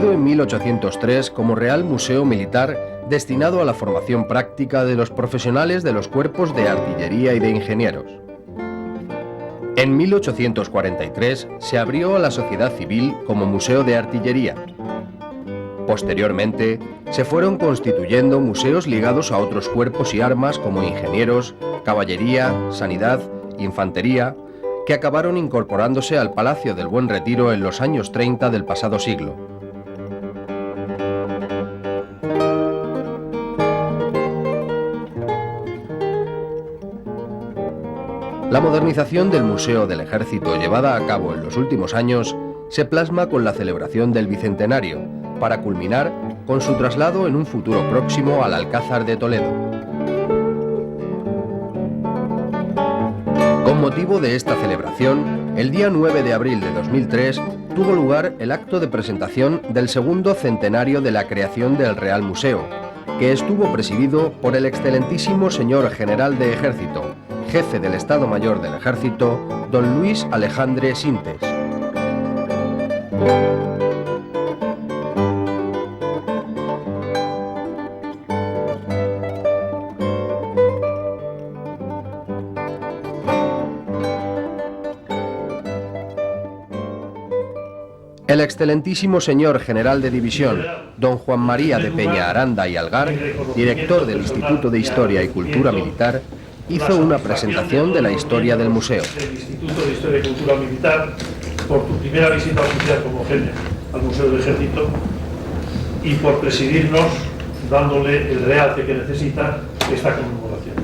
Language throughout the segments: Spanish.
concebido en 1803 como Real Museo Militar destinado a la formación práctica de los profesionales de los cuerpos de artillería y de ingenieros. En 1843 se abrió a la sociedad civil como Museo de Artillería. Posteriormente, se fueron constituyendo museos ligados a otros cuerpos y armas como ingenieros, caballería, sanidad, infantería, que acabaron incorporándose al Palacio del Buen Retiro en los años 30 del pasado siglo. La modernización del Museo del Ejército llevada a cabo en los últimos años se plasma con la celebración del Bicentenario, para culminar con su traslado en un futuro próximo al Alcázar de Toledo. Con motivo de esta celebración, el día 9 de abril de 2003 tuvo lugar el acto de presentación del segundo centenario de la creación del Real Museo, que estuvo presidido por el excelentísimo señor General de Ejército, jefe del Estado Mayor del Ejército, don Luis Alejandre Sintes. El excelentísimo señor General de División, don Juan María de Peña Aranda y Algar, director del Instituto de Historia y Cultura Militar, hizo una presentación de la historia del museo. El Instituto de Historia y Cultura Militar, por tu primera visita oficial como jefe al Museo del Ejército y por presidirnos, dándole el realce que necesita esta conmemoración.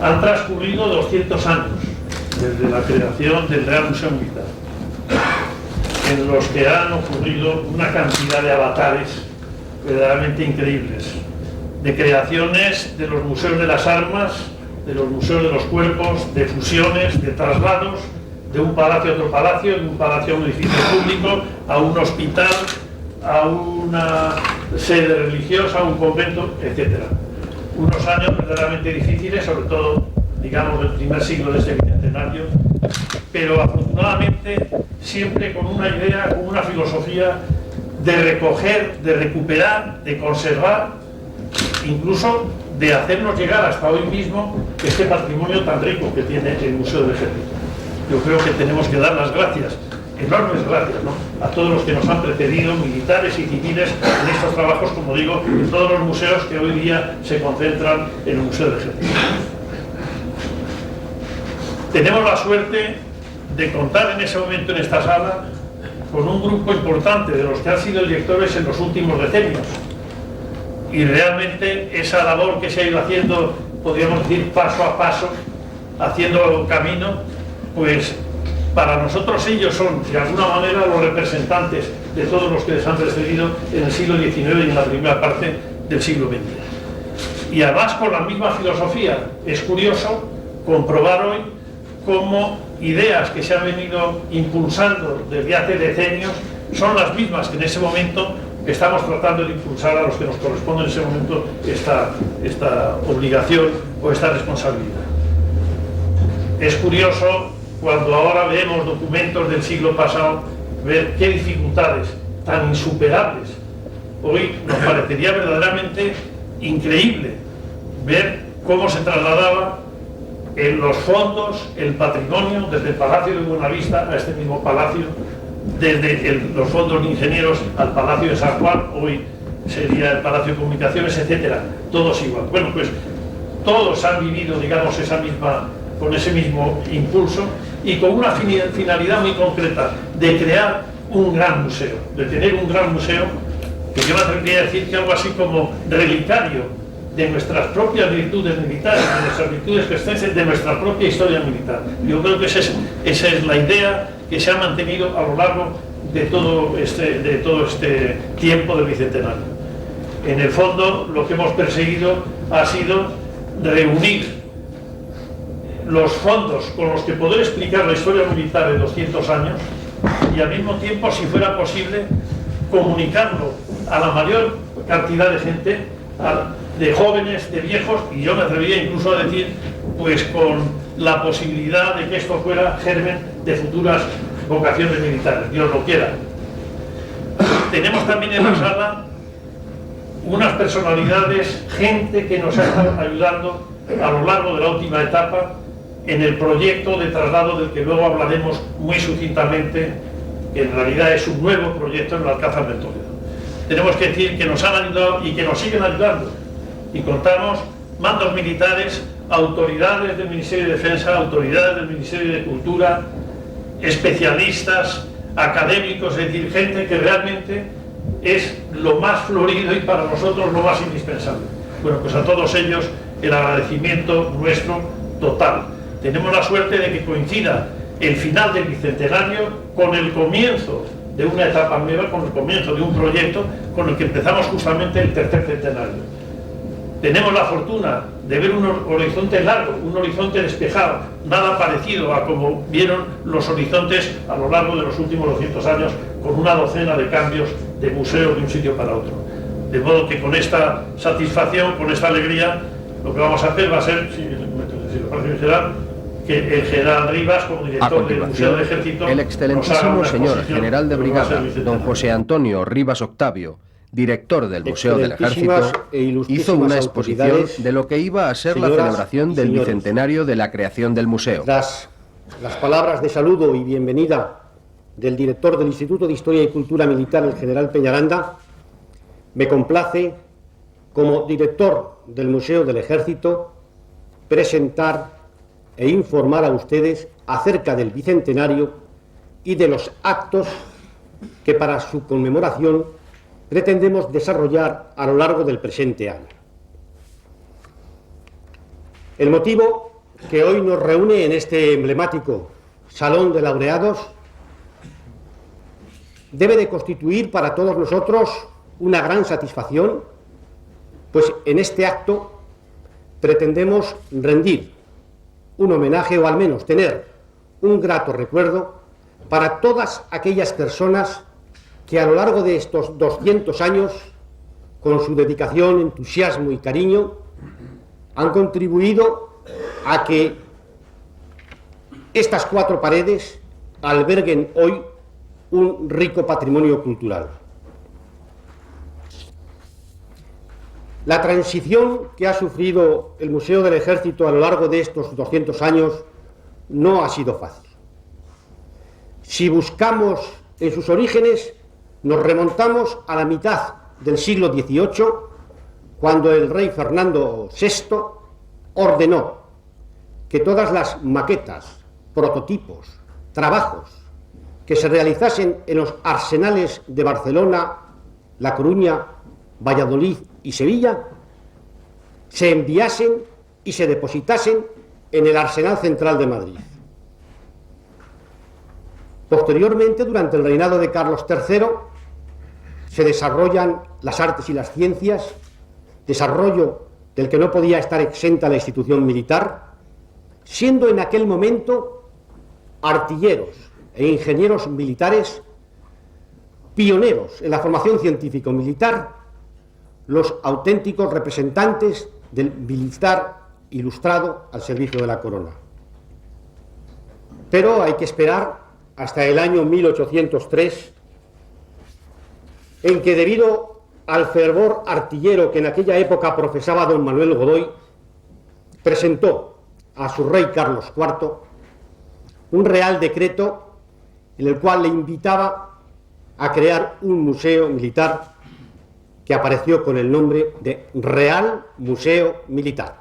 Han transcurrido 200 años desde la creación del Real Museo Militar, en los que han ocurrido una cantidad de avatares verdaderamente increíbles, de creaciones de los museos de las armas, de los museos de los cuerpos, de fusiones, de traslados, de un palacio a otro palacio, de un palacio a un edificio público, a un hospital, a una sede religiosa, a un convento, etc. Unos años verdaderamente difíciles, sobre todo, digamos, del primer siglo de este bicentenario, pero afortunadamente siempre con una idea, con una filosofía de recoger, de recuperar, de conservar, incluso de hacernos llegar hasta hoy mismo este patrimonio tan rico que tiene el Museo del Ejército. Yo creo que tenemos que dar las gracias, enormes gracias, ¿no?, a todos los que nos han precedido, militares y civiles, en estos trabajos, como digo, en todos los museos que hoy día se concentran en el Museo del Ejército. Tenemos la suerte de contar en ese momento en esta sala con un grupo importante de los que han sido directores en los últimos decenios, y realmente esa labor que se ha ido haciendo, podríamos decir, paso a paso, haciendo camino, pues para nosotros ellos son de alguna manera los representantes de todos los que les han precedido en el siglo XIX y en la primera parte del siglo XX, y además con la misma filosofía. Es curioso comprobar hoy cómo ideas que se han venido impulsando desde hace decenios son las mismas que en ese momento estamos tratando de impulsar a los que nos corresponde en ese momento esta obligación o esta responsabilidad. Es curioso cuando ahora vemos documentos del siglo pasado, ver qué dificultades tan insuperables. Hoy nos parecería verdaderamente increíble ver cómo se trasladaba en los fondos, el patrimonio, desde el Palacio de Buenavista a este mismo palacio, desde los fondos de ingenieros al Palacio de San Juan, hoy sería el Palacio de Comunicaciones, etcétera, todos igual. Bueno, pues todos han vivido, digamos, con ese mismo impulso y con una finalidad muy concreta, de crear un gran museo, de tener un gran museo, que yo me atrevería a decir que algo así como relicario de nuestras propias virtudes militares, de nuestras virtudes crestenses, de nuestra propia historia militar. Yo creo que esa es la idea que se ha mantenido a lo largo de todo este tiempo del Bicentenario. En el fondo, lo que hemos perseguido ha sido reunir los fondos con los que poder explicar la historia militar de 200 años y al mismo tiempo, si fuera posible, comunicarlo a la mayor cantidad de gente, de jóvenes, de viejos, y yo me atrevería incluso a decir, pues con la posibilidad de que esto fuera germen de futuras vocaciones militares, Dios lo quiera. Tenemos también en la sala unas personalidades, gente que nos ha estado ayudando a lo largo de la última etapa en el proyecto de traslado del que luego hablaremos muy sucintamente, que en realidad es un nuevo proyecto en el Alcázar del Toledo. Tenemos que decir que nos han ayudado y que nos siguen ayudando, y contamos mandos militares, autoridades del Ministerio de Defensa, autoridades del Ministerio de Cultura, especialistas, académicos, es decir, gente que realmente es lo más florido y para nosotros lo más indispensable. Bueno, pues a todos ellos el agradecimiento nuestro total. Tenemos la suerte de que coincida el final del bicentenario con el comienzo de una etapa nueva, con el comienzo de un proyecto con el que empezamos justamente el tercer centenario. Tenemos la fortuna de ver un horizonte largo, un horizonte despejado, nada parecido a como vieron los horizontes a lo largo de los últimos 200 años, con una docena de cambios de museos de un sitio para otro. De modo que con esta satisfacción, con esta alegría, lo que vamos a hacer va a ser, si lo parece bien, general, que el general Rivas, como director del Museo del Ejército, el excelentísimo señor general de brigada, don José Antonio Rivas Octavio, director del Museo del Ejército, hizo una exposición de lo que iba a ser la celebración del bicentenario de la creación del museo. Tras las palabras de saludo y bienvenida del director del Instituto de Historia y Cultura Militar, el general Peñaranda, me complace, como director del Museo del Ejército, presentar e informar a ustedes acerca del bicentenario y de los actos que para su conmemoración pretendemos desarrollar a lo largo del presente año. El motivo que hoy nos reúne en este emblemático Salón de Laureados debe de constituir para todos nosotros una gran satisfacción, pues en este acto pretendemos rendir un homenaje, o al menos tener un grato recuerdo para todas aquellas personas que a lo largo de estos 200 años, con su dedicación, entusiasmo y cariño, han contribuido a que estas cuatro paredes alberguen hoy un rico patrimonio cultural. La transición que ha sufrido el Museo del Ejército a lo largo de estos 200 años no ha sido fácil. Si buscamos en sus orígenes, nos remontamos a la mitad del siglo XVIII, cuando el rey Fernando VI ordenó que todas las maquetas, prototipos, trabajos que se realizasen en los arsenales de Barcelona, La Coruña, Valladolid y Sevilla se enviasen y se depositasen en el Arsenal Central de Madrid. Posteriormente, durante el reinado de Carlos III, se desarrollan las artes y las ciencias, desarrollo del que no podía estar exenta la institución militar, siendo en aquel momento artilleros e ingenieros militares pioneros en la formación científico-militar, los auténticos representantes del militar ilustrado al servicio de la corona. Pero hay que esperar hasta el año 1803, en que, debido al fervor artillero que en aquella época profesaba don Manuel Godoy, presentó a su rey Carlos IV un real decreto en el cual le invitaba a crear un museo militar que apareció con el nombre de Real Museo Militar.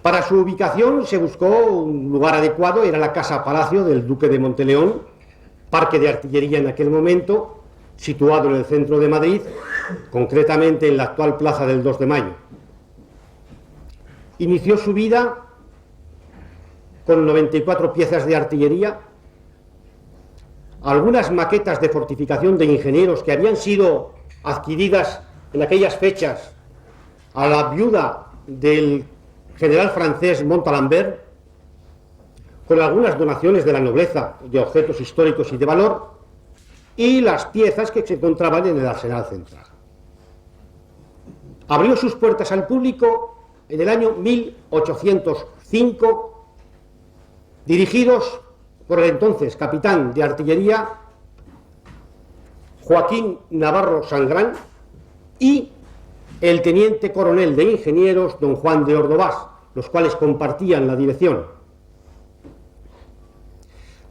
Para su ubicación se buscó un lugar adecuado, era la Casa Palacio del Duque de Monteleón, parque de artillería en aquel momento, situado en el centro de Madrid, concretamente en la actual Plaza del 2 de Mayo. Inició su vida con 94 piezas de artillería, algunas maquetas de fortificación de ingenieros que habían sido adquiridas en aquellas fechas a la viuda del general francés Montalembert, con algunas donaciones de la nobleza de objetos históricos y de valor, y las piezas que se encontraban en el Arsenal Central. Abrió sus puertas al público en el año 1805, dirigidos por el entonces capitán de artillería Joaquín Navarro Sangrán y el teniente coronel de ingenieros don Juan de Ordovás, los cuales compartían la dirección.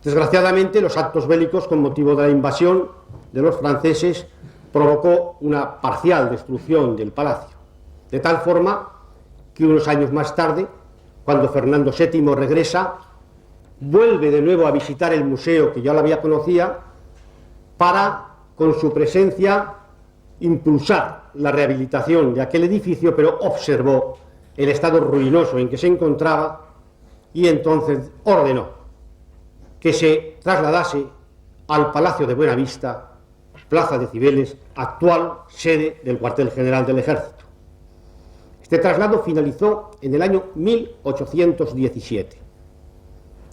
Desgraciadamente, los actos bélicos con motivo de la invasión de los franceses provocó una parcial destrucción del palacio, de tal forma que unos años más tarde, cuando Fernando VII regresa, vuelve de nuevo a visitar el museo que ya lo había conocía para, con su presencia, impulsar la rehabilitación de aquel edificio, pero observó el estado ruinoso en que se encontraba y entonces ordenó que se trasladase al Palacio de Buenavista, Plaza de Cibeles, actual sede del cuartel general del Ejército. Este traslado finalizó en el año 1817.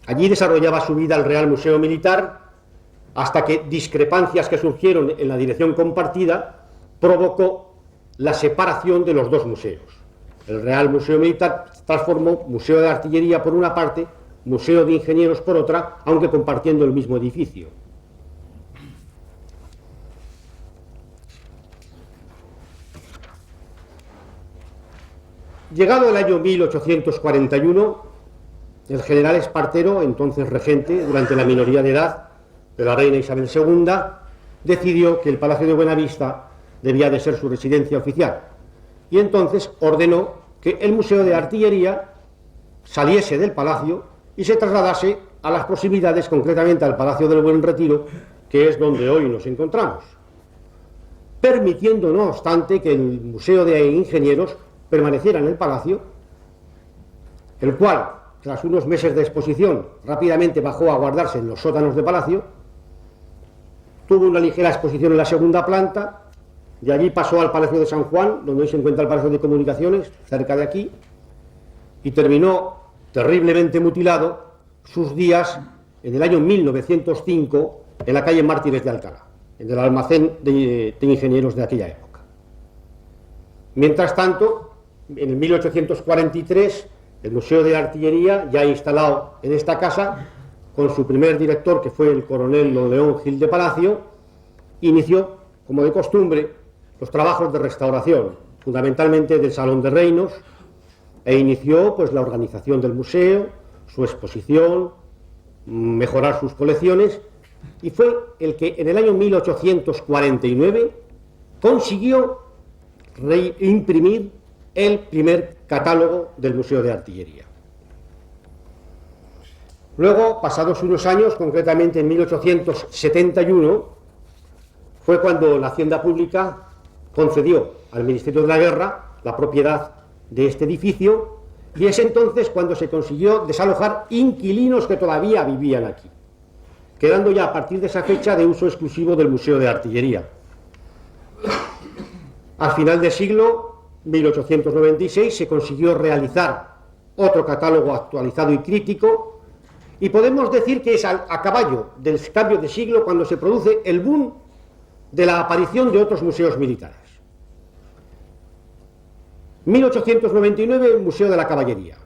Allí desarrollaba su vida el Real Museo Militar, hasta que discrepancias que surgieron en la dirección compartida provocó la separación de los dos museos. El Real Museo Militar transformó Museo de Artillería por una parte, Museo de Ingenieros por otra, aunque compartiendo el mismo edificio. Llegado el año 1841, el general Espartero, entonces regente durante la minoría de edad de la reina Isabel II, decidió que el Palacio de Buenavista debía de ser su residencia oficial y entonces ordenó que el Museo de Artillería saliese del palacio y se trasladase a las proximidades, concretamente al Palacio del Buen Retiro, que es donde hoy nos encontramos, permitiendo no obstante que el Museo de Ingenieros permaneciera en el palacio, el cual, tras unos meses de exposición, rápidamente bajó a guardarse en los sótanos de palacio, tuvo una ligera exposición en la segunda planta, de allí pasó al Palacio de San Juan, donde hoy se encuentra el Palacio de Comunicaciones, cerca de aquí, y terminó terriblemente mutilado sus días en el año 1905 en la calle Mártires de Alcalá, en el almacén de ingenieros de aquella época. Mientras tanto, en el 1843, el Museo de Artillería, ya instalado en esta casa, con su primer director, que fue el coronel don León Gil de Palacio, inició, como de costumbre, los trabajos de restauración, fundamentalmente del Salón de Reinos, e inició pues la organización del museo, su exposición, mejorar sus colecciones, y fue el que en el año 1849 consiguió imprimir el primer catálogo del Museo de Artillería. Luego, pasados unos años, concretamente en 1871, fue cuando la Hacienda Pública concedió al Ministerio de la Guerra la propiedad de este edificio, y es entonces cuando se consiguió desalojar inquilinos que todavía vivían aquí, quedando ya a partir de esa fecha de uso exclusivo del Museo de Artillería. Al final del siglo, 1896, se consiguió realizar otro catálogo actualizado y crítico, y podemos decir que es a caballo del cambio de siglo cuando se produce el boom de la aparición de otros museos militares. 1899, el Museo de la Caballería.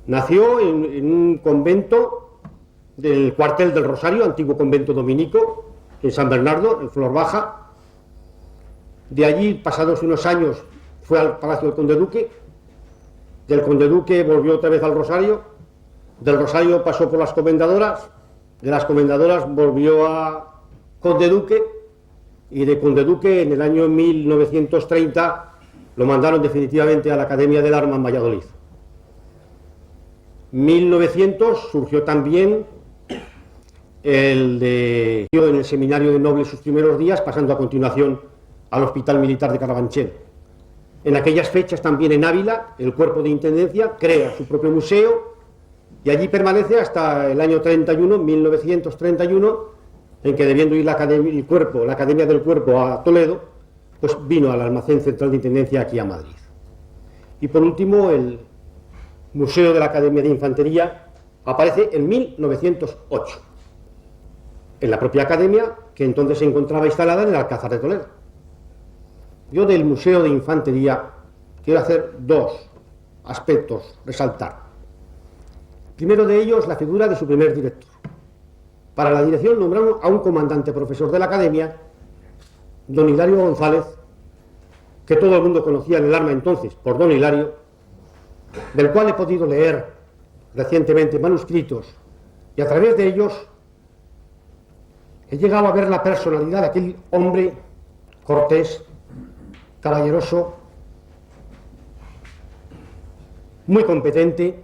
Nació en un convento del Cuartel del Rosario, antiguo convento dominico, en San Bernardo, en Flor Baja. De allí, pasados unos años, fue al Palacio del Conde Duque. Del Conde Duque volvió otra vez al Rosario. Del Rosario pasó por las Comendadoras. De las Comendadoras volvió a Conde Duque. Y de Conde Duque, en el año 1930, lo mandaron definitivamente a la Academia del Arma en Valladolid. 1900 surgió también en el Seminario de Nobles sus primeros días, pasando a continuación al Hospital Militar de Carabanchel. En aquellas fechas también en Ávila, el Cuerpo de Intendencia crea su propio museo y allí permanece hasta el año 31, 1931, en que, debiendo ir la Academia del Cuerpo a Toledo, pues vino al Almacén Central de Intendencia aquí a Madrid. Y por último, el Museo de la Academia de Infantería aparece en 1908, en la propia academia, que entonces se encontraba instalada en el Alcázar de Toledo. Yo del Museo de Infantería quiero hacer dos aspectos, resaltar. Primero de ellos, la figura de su primer director. Para la dirección nombraron a un comandante profesor de la Academia, don Hilario González, que todo el mundo conocía en el arma entonces por don Hilario, del cual he podido leer recientemente manuscritos, y a través de ellos he llegado a ver la personalidad de aquel hombre cortés, caballeroso, muy competente,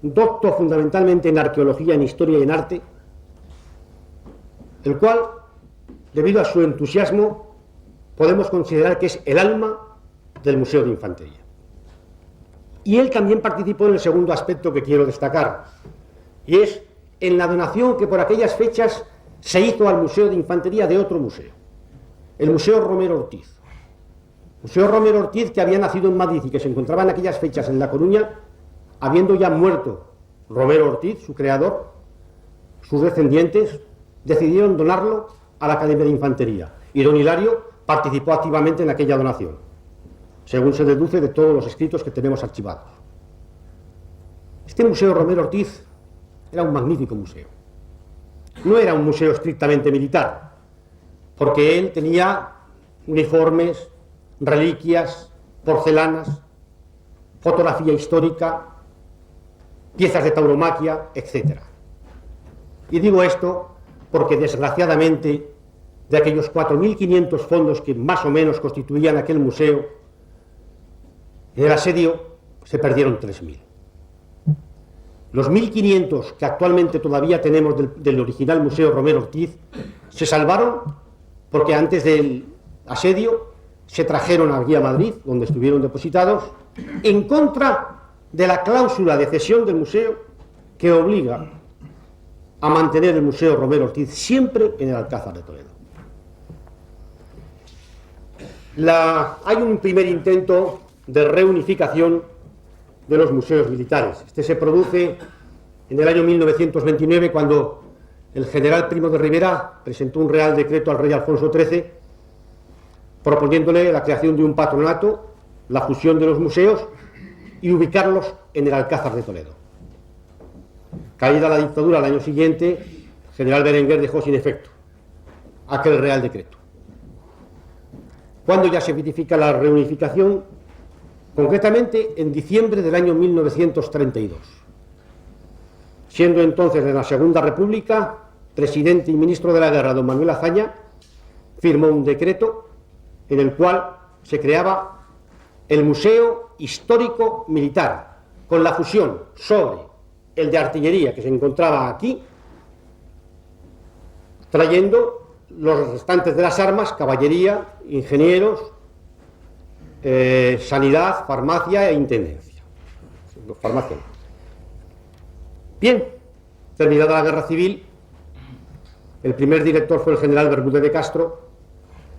docto fundamentalmente en arqueología, en historia y en arte, el cual, debido a su entusiasmo, podemos considerar que es el alma del Museo de Infantería. Y él también participó en el segundo aspecto que quiero destacar, y es en la donación que por aquellas fechas se hizo al Museo de Infantería de otro museo, el Museo Romero Ortiz. Museo Romero Ortiz, que había nacido en Madrid y que se encontraba en aquellas fechas en La Coruña, habiendo ya muerto Romero Ortiz, su creador, sus descendientes decidieron donarlo a la Academia de Infantería, y don Hilario participó activamente en aquella donación, según se deduce de todos los escritos que tenemos archivados. Este Museo Romero Ortiz era un magnífico museo. No era un museo estrictamente militar, porque él tenía uniformes, reliquias, porcelanas, fotografía histórica, piezas de tauromaquia, etc. Y digo esto porque, desgraciadamente, de aquellos 4.500 fondos que más o menos constituían aquel museo, en el asedio se perdieron 3.000. Los 1.500 que actualmente todavía tenemos del original Museo Romero Ortiz se salvaron porque antes del asedio se trajeron aquí a Madrid, donde estuvieron depositados, en contra de la cláusula de cesión del museo que obliga a mantener el Museo Romero Ortiz siempre en el Alcázar de Toledo. Hay un primer intento de reunificación de los museos militares. Este se produce en el año 1929, cuando el general Primo de Rivera presentó un real decreto al rey Alfonso XIII proponiéndole la creación de un patronato, la fusión de los museos y ubicarlos en el Alcázar de Toledo. Caída la dictadura al año siguiente, el general Berenguer dejó sin efecto aquel real decreto. ¿Cuándo ya se verifica la reunificación? Concretamente en diciembre del año 1932. Siendo entonces en la Segunda República, presidente y ministro de la Guerra, don Manuel Azaña, firmó un decreto en el cual se creaba el Museo Histórico Militar, con la fusión sobre el de artillería que se encontraba aquí, trayendo los restantes de las armas, caballería, ingenieros, sanidad, farmacia e intendencia. Farmacia. Bien, terminada la guerra civil, el primer director fue el general Bermúdez de Castro,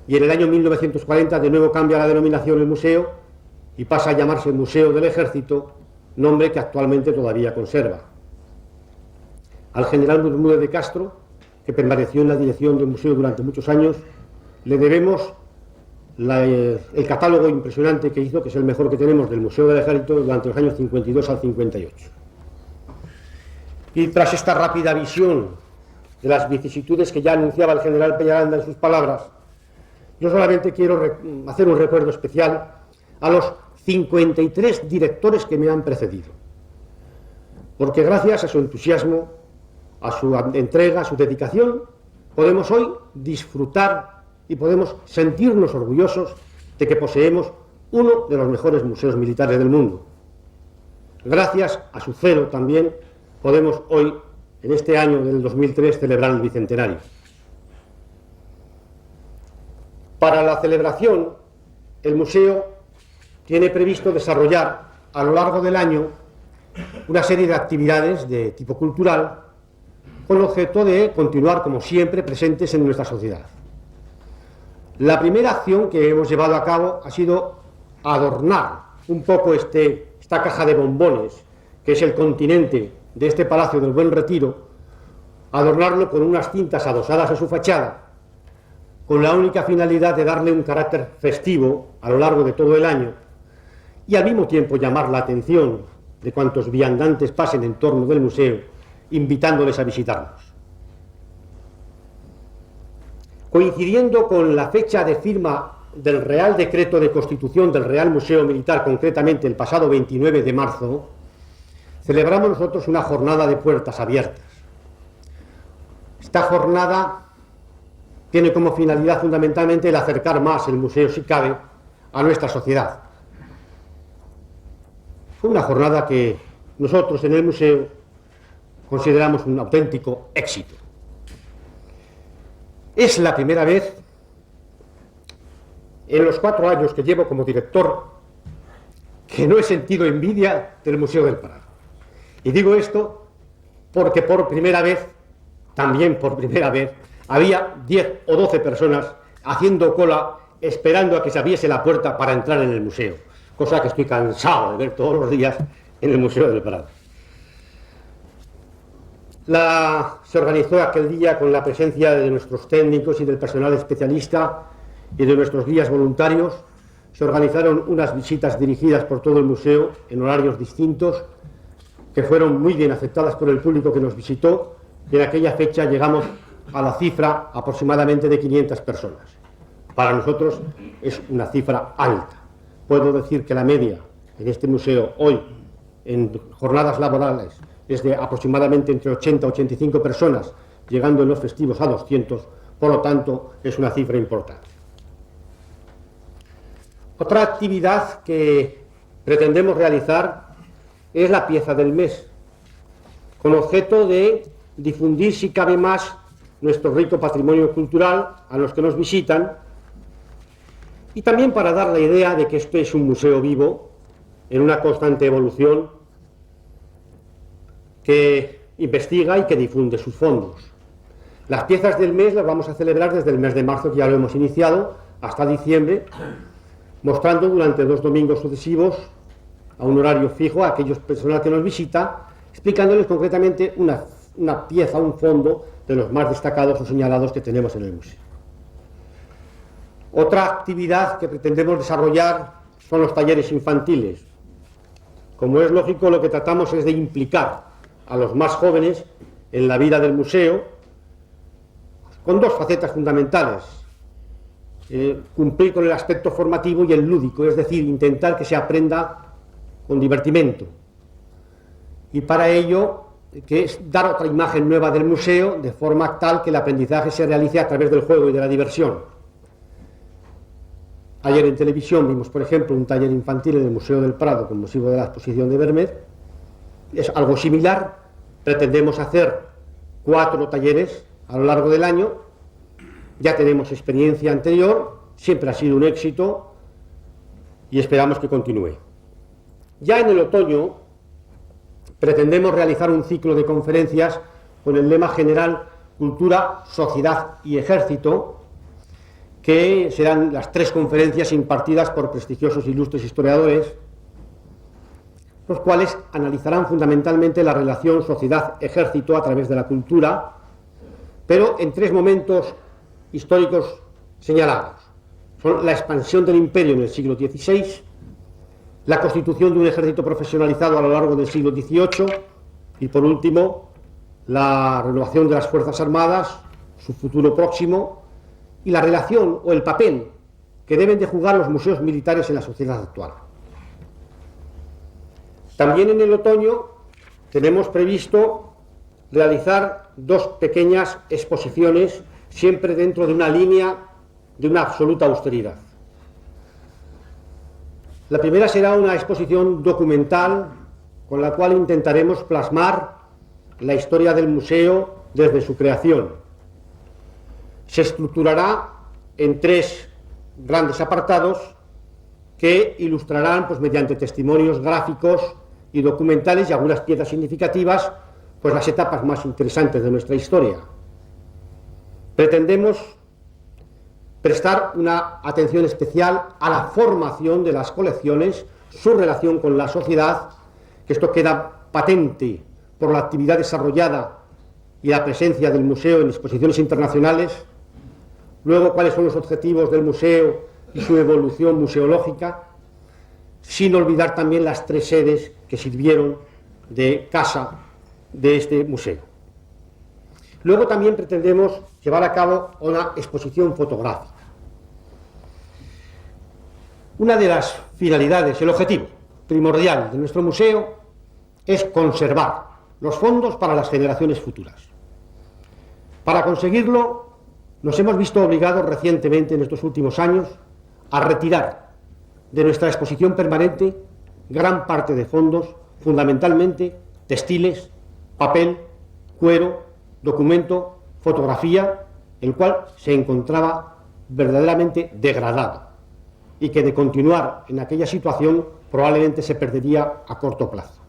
y en el año 1940 de nuevo cambia la denominación el museo y pasa a llamarse Museo del Ejército, nombre que actualmente todavía conserva. Al general Bermúdez de Castro, que permaneció en la dirección del museo durante muchos años, le debemos el catálogo impresionante que hizo, que es el mejor que tenemos del Museo del Ejército durante los años 52 al 58. Y tras esta rápida visión de las vicisitudes que ya anunciaba el general Peñaranda en sus palabras, yo solamente quiero hacer un recuerdo especial a los 53 directores que me han precedido, porque gracias a su entusiasmo, a su entrega, a su dedicación, podemos hoy disfrutar y podemos sentirnos orgullosos de que poseemos uno de los mejores museos militares del mundo. Gracias a su celo también podemos hoy, en este año del 2003, celebrar el bicentenario. Para la celebración, el museo tiene previsto desarrollar a lo largo del año una serie de actividades de tipo cultural con el objeto de continuar, como siempre, presentes en nuestra sociedad. La primera acción que hemos llevado a cabo ha sido adornar un poco esta caja de bombones, que es el continente de este Palacio del Buen Retiro, adornarlo con unas cintas adosadas a su fachada, con la única finalidad de darle un carácter festivo a lo largo de todo el año y al mismo tiempo llamar la atención de cuantos viandantes pasen en torno del museo, invitándoles a visitarnos. Coincidiendo con la fecha de firma del Real Decreto de Constitución del Real Museo Militar, concretamente el pasado 29 de marzo, celebramos nosotros una jornada de puertas abiertas. Esta jornada tiene como finalidad fundamentalmente el acercar más el museo, si cabe, a nuestra sociedad. Fue una jornada que nosotros en el museo consideramos un auténtico éxito. Es la primera vez en los 4 años que llevo como director que no he sentido envidia del Museo del Prado. Y digo esto porque por primera vez, también por primera vez, había 10 o 12 personas haciendo cola esperando a que se abriese la puerta para entrar en el museo, cosa que estoy cansado de ver todos los días en el Museo del Prado. Se organizó aquel día con la presencia de nuestros técnicos y del personal especialista y de nuestros guías voluntarios. Se organizaron unas visitas dirigidas por todo el museo en horarios distintos, que fueron muy bien aceptadas por el público que nos visitó, y en aquella fecha llegamos a la cifra aproximadamente de 500 personas. Para nosotros es una cifra alta. Puedo decir que la media en este museo hoy, en jornadas laborales, es de aproximadamente entre 80 y 85 personas, llegando en los festivos a 200, por lo tanto es una cifra importante. Otra actividad que pretendemos realizar es la pieza del mes, con objeto de difundir, si cabe más, nuestro rico patrimonio cultural a los que nos visitan, y también para dar la idea de que esto es un museo vivo, en una constante evolución, que investiga y que difunde sus fondos. Las piezas del mes las vamos a celebrar desde el mes de marzo, que ya lo hemos iniciado, hasta diciembre, mostrando durante 2 domingos sucesivos, a un horario fijo, a aquellos personas que nos visita, explicándoles concretamente una pieza, un fondo de los más destacados o señalados que tenemos en el museo. Otra actividad que pretendemos desarrollar son los talleres infantiles. Como es lógico, lo que tratamos es de implicar a los más jóvenes en la vida del museo, con 2 facetas fundamentales: cumplir con el aspecto formativo y el lúdico, es decir, intentar que se aprenda con divertimento. Y para ello, que es dar otra imagen nueva del museo, de forma tal que el aprendizaje se realice a través del juego y de la diversión. Ayer en televisión vimos, por ejemplo, un taller infantil en el Museo del Prado con motivo de la exposición de Vermeer. Es algo similar. Pretendemos hacer 4 talleres a lo largo del año. Ya tenemos experiencia anterior, siempre ha sido un éxito y esperamos que continúe. Ya en el otoño pretendemos realizar un ciclo de conferencias con el lema general Cultura, Sociedad y Ejército, que serán las 3 conferencias impartidas por prestigiosos e ilustres historiadores, los cuales analizarán fundamentalmente la relación sociedad-ejército a través de la cultura, pero en 3 momentos históricos señalados. Son la expansión del imperio en el siglo XVI, la constitución de un ejército profesionalizado a lo largo del siglo XVIII y, por último, la renovación de las Fuerzas Armadas, su futuro próximo, y la relación o el papel que deben de jugar los museos militares en la sociedad actual. También en el otoño tenemos previsto realizar 2 pequeñas exposiciones, siempre dentro de una línea de una absoluta austeridad. La primera será una exposición documental con la cual intentaremos plasmar la historia del museo desde su creación. Se estructurará en 3 grandes apartados que ilustrarán, pues, mediante testimonios gráficos y documentales y algunas piezas significativas, pues, las etapas más interesantes de nuestra historia. Pretendemos prestar una atención especial a la formación de las colecciones, su relación con la sociedad, que esto queda patente por la actividad desarrollada y la presencia del museo en exposiciones internacionales. Luego, cuáles son los objetivos del museo y su evolución museológica. sin olvidar también las 3 sedes que sirvieron de casa de este museo. Luego también pretendemos llevar a cabo una exposición fotográfica. Una de las finalidades, el objetivo primordial de nuestro museo es conservar los fondos para las generaciones futuras. Para conseguirlo, nos hemos visto obligados recientemente, en estos últimos años, a retirar de nuestra exposición permanente gran parte de fondos, fundamentalmente textiles, papel, cuero, documento, fotografía, el cual se encontraba verdaderamente degradado y que de continuar en aquella situación probablemente se perdería a corto plazo.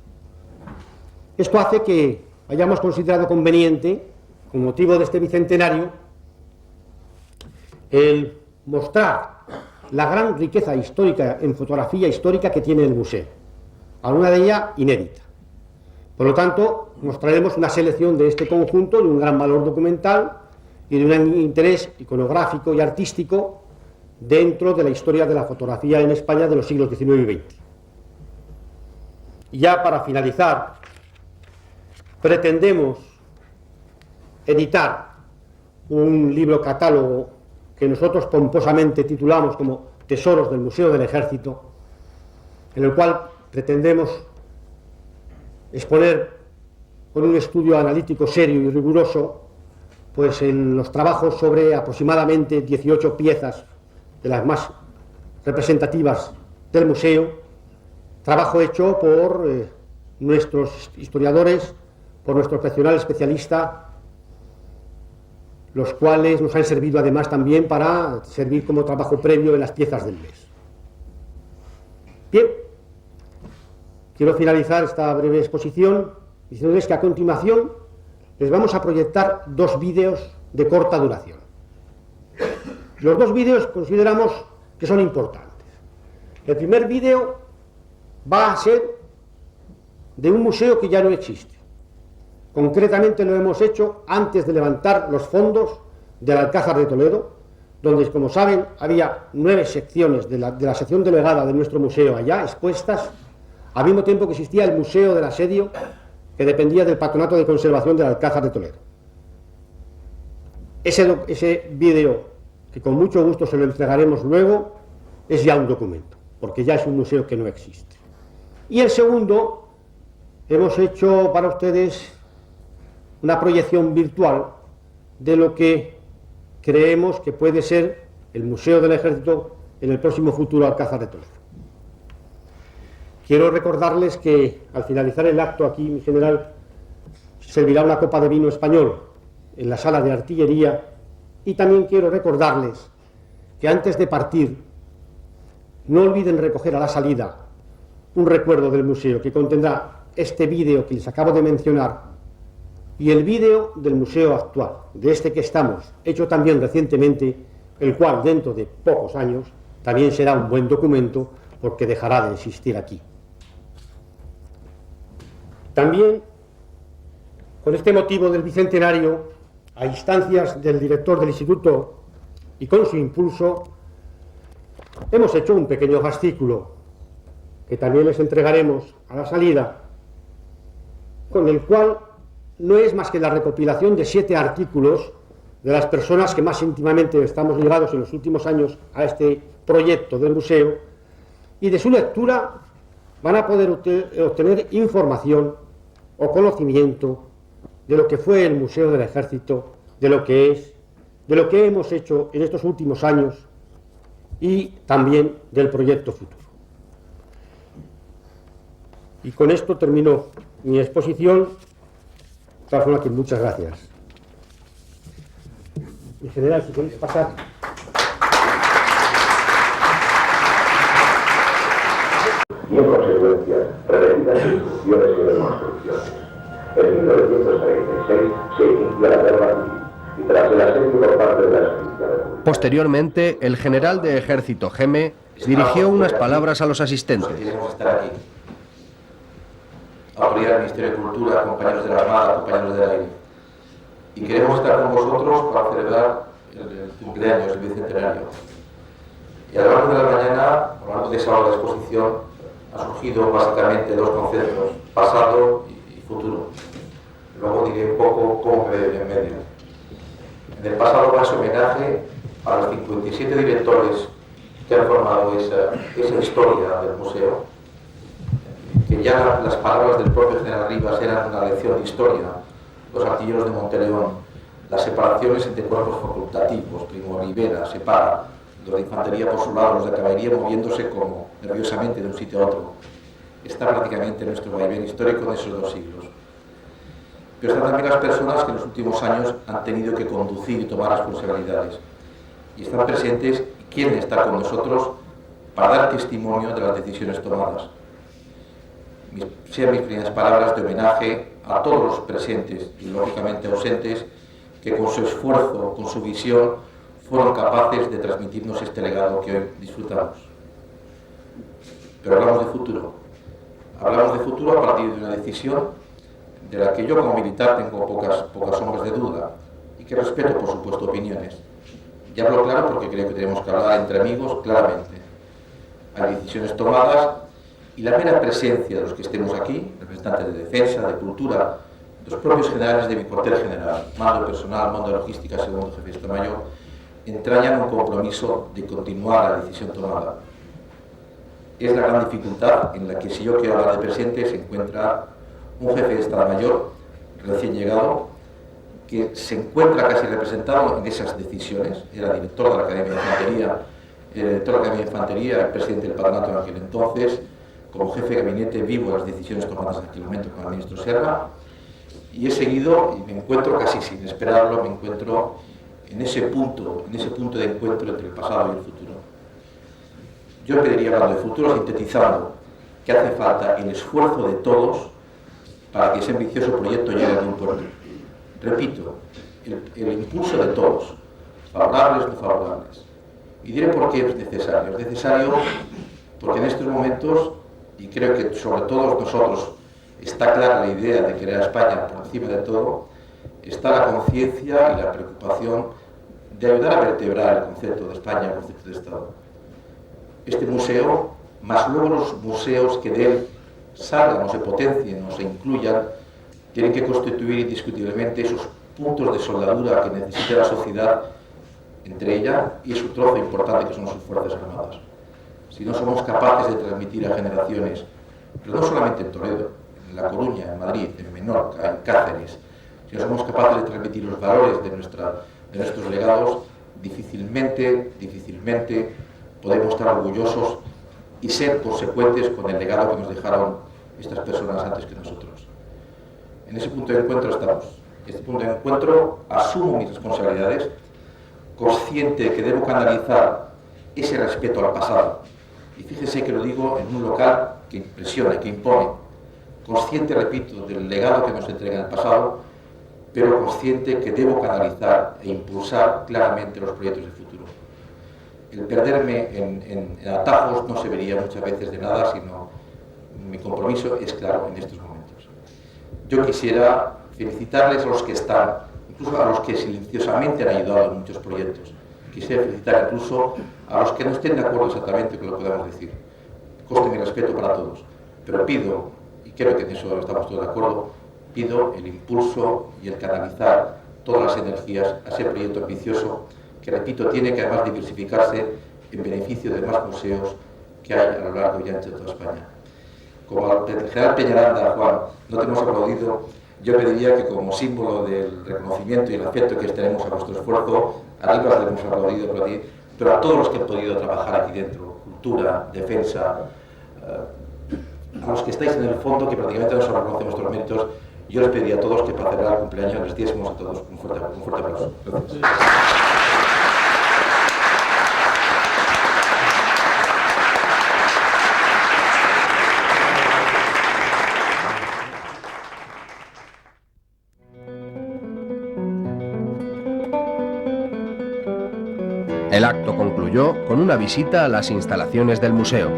Esto hace que hayamos considerado conveniente, con motivo de este bicentenario, el mostrar la gran riqueza histórica en fotografía histórica que tiene el museo, alguna de ella inédita. Por lo tanto, mostraremos una selección de este conjunto de un gran valor documental y de un interés iconográfico y artístico dentro de la historia de la fotografía en España de los siglos XIX y XX. Y ya para finalizar, pretendemos editar un libro catálogo que nosotros pomposamente titulamos como Tesoros del Museo del Ejército, en el cual pretendemos exponer con un estudio analítico serio y riguroso pues en los trabajos sobre aproximadamente 18 piezas de las más representativas del museo, trabajo hecho por nuestros historiadores, por nuestro personal especialista, los cuales nos han servido además también para servir como trabajo previo en las piezas del mes. Bien, quiero finalizar esta breve exposición diciéndoles que a continuación les vamos a proyectar 2 vídeos de corta duración. Los 2 vídeos consideramos que son importantes. El primer vídeo va a ser de un museo que ya no existe. Concretamente lo hemos hecho antes de levantar los fondos del Alcázar de Toledo, donde, como saben, había 9 secciones de la sección delegada de nuestro museo allá expuestas, al mismo tiempo que existía el Museo del Asedio, que dependía del Patronato de Conservación del Alcázar de Toledo. Ese vídeo, que con mucho gusto se lo entregaremos luego, es ya un documento, porque ya es un museo que no existe. Y el segundo, hemos hecho para ustedes una proyección virtual de lo que creemos que puede ser el Museo del Ejército en el próximo futuro Alcázar de Toledo. Quiero recordarles que al finalizar el acto aquí, mi general, servirá una copa de vino español en la sala de artillería, y también quiero recordarles que antes de partir no olviden recoger a la salida un recuerdo del museo que contendrá este vídeo que les acabo de mencionar y el vídeo del museo actual, de este que estamos, hecho también recientemente, el cual dentro de pocos años también será un buen documento porque dejará de existir aquí. También, con este motivo del bicentenario, a instancias del director del instituto y con su impulso, hemos hecho un pequeño fascículo que también les entregaremos a la salida, con el cual no es más que la recopilación de 7 artículos de las personas que más íntimamente estamos ligados en los últimos años a este proyecto del museo, y de su lectura van a poder obtener información o conocimiento de lo que fue el Museo del Ejército, de lo que es, de lo que hemos hecho en estos últimos años y también del proyecto futuro. Y con esto termino mi exposición. De todas formas, muchas gracias. En general, si queréis pasar. Y en consecuencia, repetidas instrucciones y reconstrucciones. En 1936 se inicia la guerra civil y tras el asedio por parte de la Justicia Republicana. Posteriormente, el general de ejército Geme dirigió unas palabras a los asistentes. Queremos estar aquí. Autoridad del Ministerio de Cultura, compañeros de la Armada, compañeros del aire. Y queremos estar con vosotros para celebrar el cumpleaños, el bicentenario. Y a lo largo de la mañana, a lo largo de esa hora de exposición, ha surgido básicamente dos conceptos, pasado y futuro. Luego diré un poco cómo me veo en medio. En el pasado va ese homenaje a los 57 directores que han formado esa historia del museo, que ya las palabras del propio general Rivas eran una lección de historia, los artilleros de Monteleón, las separaciones entre cuerpos facultativos, Primo Rivera separa los de infantería por su lado, los de caballería moviéndose como nerviosamente de un sitio a otro. Está prácticamente nuestro vaivén histórico de esos dos siglos. Pero están también las personas que en los últimos años han tenido que conducir y tomar responsabilidades. Y están presentes quien está con nosotros para dar testimonio de las decisiones tomadas. Sean mis primeras palabras de homenaje a todos los presentes y lógicamente ausentes que con su esfuerzo, con su visión, fueron capaces de transmitirnos este legado que hoy disfrutamos. Pero hablamos de futuro. Hablamos de futuro a partir de una decisión de la que yo como militar tengo pocas sombras de duda y que respeto, por supuesto, opiniones. Y hablo claro porque creo que tenemos que hablar entre amigos claramente. Hay decisiones tomadas y la mera presencia de los que estemos aquí, representantes de defensa, de cultura, los propios generales de mi cuartel general, mando personal, mando de logística, segundo jefe de Estado Mayor, entrañan un compromiso de continuar la decisión tomada. Es la gran dificultad en la que, si yo quiero hablar de presente, se encuentra un jefe de Estado Mayor recién llegado que se encuentra casi representado en esas decisiones. Era director de la Academia de Infantería, el director de la Academia de Infantería, el presidente del Patronato en aquel entonces, como jefe de gabinete vivo las decisiones tomadas en aquel momento con el ministro Serra, y he seguido y me encuentro casi sin esperarlo, me encuentro en ese punto de encuentro entre el pasado y el futuro. Yo pediría, hablando de futuro, sintetizando que hace falta el esfuerzo de todos para que ese ambicioso proyecto llegue a buen puerto. Repito, el impulso de todos, favorables o no favorables. Y diré por qué es necesario. Es necesario porque en estos momentos, y creo que sobre todos nosotros está clara la idea de querer a España por encima de todo, está la conciencia y la preocupación de ayudar a vertebrar el concepto de España, el concepto de Estado. Este museo, más luego los museos que de él salgan o se potencien o se incluyan, tienen que constituir indiscutiblemente esos puntos de soldadura que necesita la sociedad entre ella y su trozo importante que son sus Fuerzas Armadas. Si no somos capaces de transmitir a generaciones, pero no solamente en Toledo, en La Coruña, en Madrid, en Menorca, en Cáceres, si no somos capaces de transmitir los valores de nuestros legados, difícilmente podemos estar orgullosos y ser consecuentes con el legado que nos dejaron estas personas antes que nosotros. En ese punto de encuentro estamos. En este punto de encuentro asumo mis responsabilidades, consciente de que debo canalizar ese respeto al pasado. Y fíjese que lo digo en un local que impresiona, que impone. Consciente, repito, del legado que nos entrega el pasado, pero consciente que debo canalizar e impulsar claramente los proyectos del futuro. El perderme en atajos no se vería muchas veces de nada, sino mi compromiso es claro en estos momentos. Yo quisiera felicitarles a los que están, incluso a los que silenciosamente han ayudado en muchos proyectos. Quisiera felicitar incluso a los que no estén de acuerdo exactamente con lo que podamos decir. Conste mi respeto para todos, pero pido, y creo que en eso estamos todos de acuerdo, pido el impulso y el canalizar todas las energías a ese proyecto ambicioso que, repito, tiene que además diversificarse en beneficio de más museos que hay a lo largo y ancho de toda España. Como el general Peñaranda, Juan, no te hemos aplaudido, yo pediría que como símbolo del reconocimiento y el afecto que tenemos a vuestro esfuerzo, arriba le hemos aplaudido, pero a todos los que han podido trabajar aquí dentro, cultura, defensa, a los que estáis en el fondo, que prácticamente no se reconocen vuestros méritos, yo les pediría a todos que para celebrar el cumpleaños les diésemos a todos un fuerte aplauso. Gracias. El acto concluyó con una visita a las instalaciones del museo.